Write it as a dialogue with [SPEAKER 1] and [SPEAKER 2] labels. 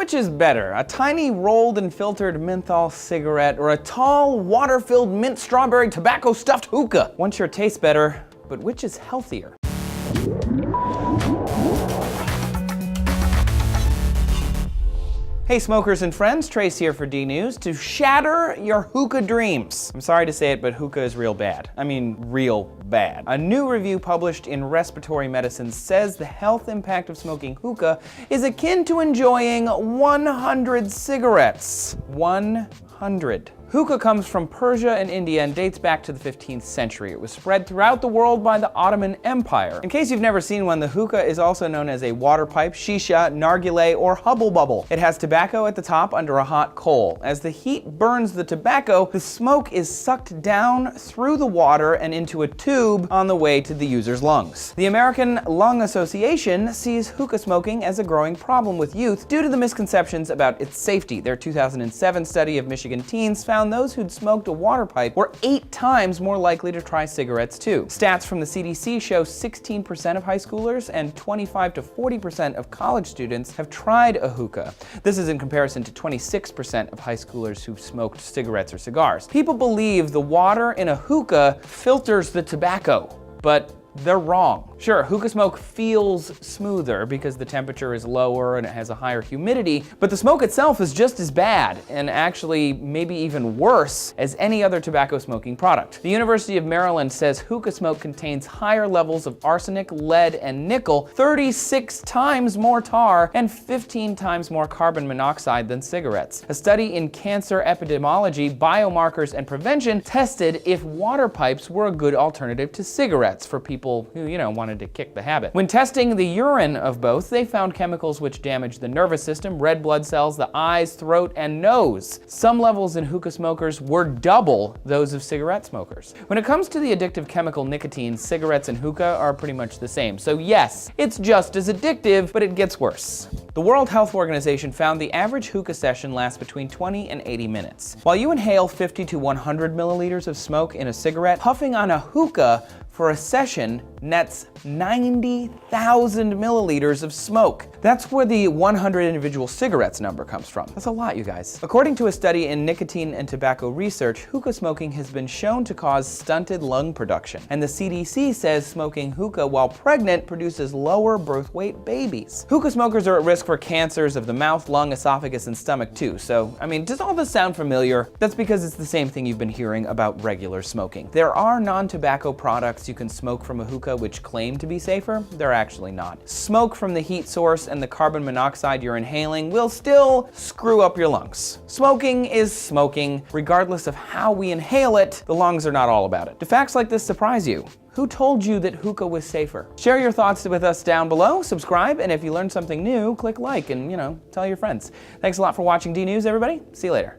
[SPEAKER 1] Which is better, a tiny rolled and filtered menthol cigarette or a tall, water-filled mint strawberry tobacco stuffed hookah? One sure tastes better, but which is healthier? Hey smokers and friends, Trace here for D-News to shatter your hookah dreams. I'm sorry to say it, but hookah is real bad. I mean, real bad. A new review published in Respiratory Medicine says the health impact of smoking hookah is akin to enjoying 100 cigarettes. 100. Hookah comes from Persia and India and dates back to the 15th century. It was spread throughout the world by the Ottoman Empire. In case you've never seen one, the hookah is also known as a water pipe, shisha, nargileh, or hubble bubble. It has tobacco at the top under a hot coal. As the heat burns the tobacco, the smoke is sucked down through the water and into a tube on the way to the user's lungs. The American Lung Association sees hookah smoking as a growing problem with youth due to the misconceptions about its safety. Their 2007 study of Michigan teens found those who'd smoked a water pipe were 8 times more likely to try cigarettes too. Stats from the CDC show 16% of high schoolers and 25 to 40% of college students have tried a hookah. This is in comparison to 26% of high schoolers who've smoked cigarettes or cigars. People believe the water in a hookah filters the tobacco, but they're wrong. Sure, hookah smoke feels smoother because the temperature is lower and it has a higher humidity, but the smoke itself is just as bad, and actually maybe even worse, as any other tobacco smoking product. The University of Maryland says hookah smoke contains higher levels of arsenic, lead, and nickel, 36 times more tar, and 15 times more carbon monoxide than cigarettes. A study in cancer epidemiology, biomarkers, and prevention tested if water pipes were a good alternative to cigarettes for people who, wanted to kick the habit. When testing the urine of both, they found chemicals which damage the nervous system, red blood cells, the eyes, throat, and nose. Some levels in hookah smokers were double those of cigarette smokers. When it comes to the addictive chemical nicotine, cigarettes and hookah are pretty much the same. So yes, it's just as addictive, but it gets worse. The World Health Organization found the average hookah session lasts between 20 and 80 minutes. While you inhale 50 to 100 milliliters of smoke in a cigarette, puffing on a hookah for a session nets 90,000 milliliters of smoke. That's where the 100 individual cigarettes number comes from. That's a lot, you guys. According to a study in nicotine and tobacco research, hookah smoking has been shown to cause stunted lung production. And the CDC says smoking hookah while pregnant produces lower birth weight babies. Hookah smokers are at risk for cancers of the mouth, lung, esophagus, and stomach too. So, does all this sound familiar? That's because it's the same thing you've been hearing about regular smoking. There are non-tobacco products you can smoke from a hookah which claim to be safer. They're actually not. Smoke from the heat source and the carbon monoxide you're inhaling will still screw up your lungs. Smoking is smoking. Regardless of how we inhale it, the lungs are not all about it. Do facts like this surprise you? Who told you that hookah was safer? Share your thoughts with us down below, subscribe, and if you learned something new, click like and, tell your friends. Thanks a lot for watching D-News, everybody. See you later.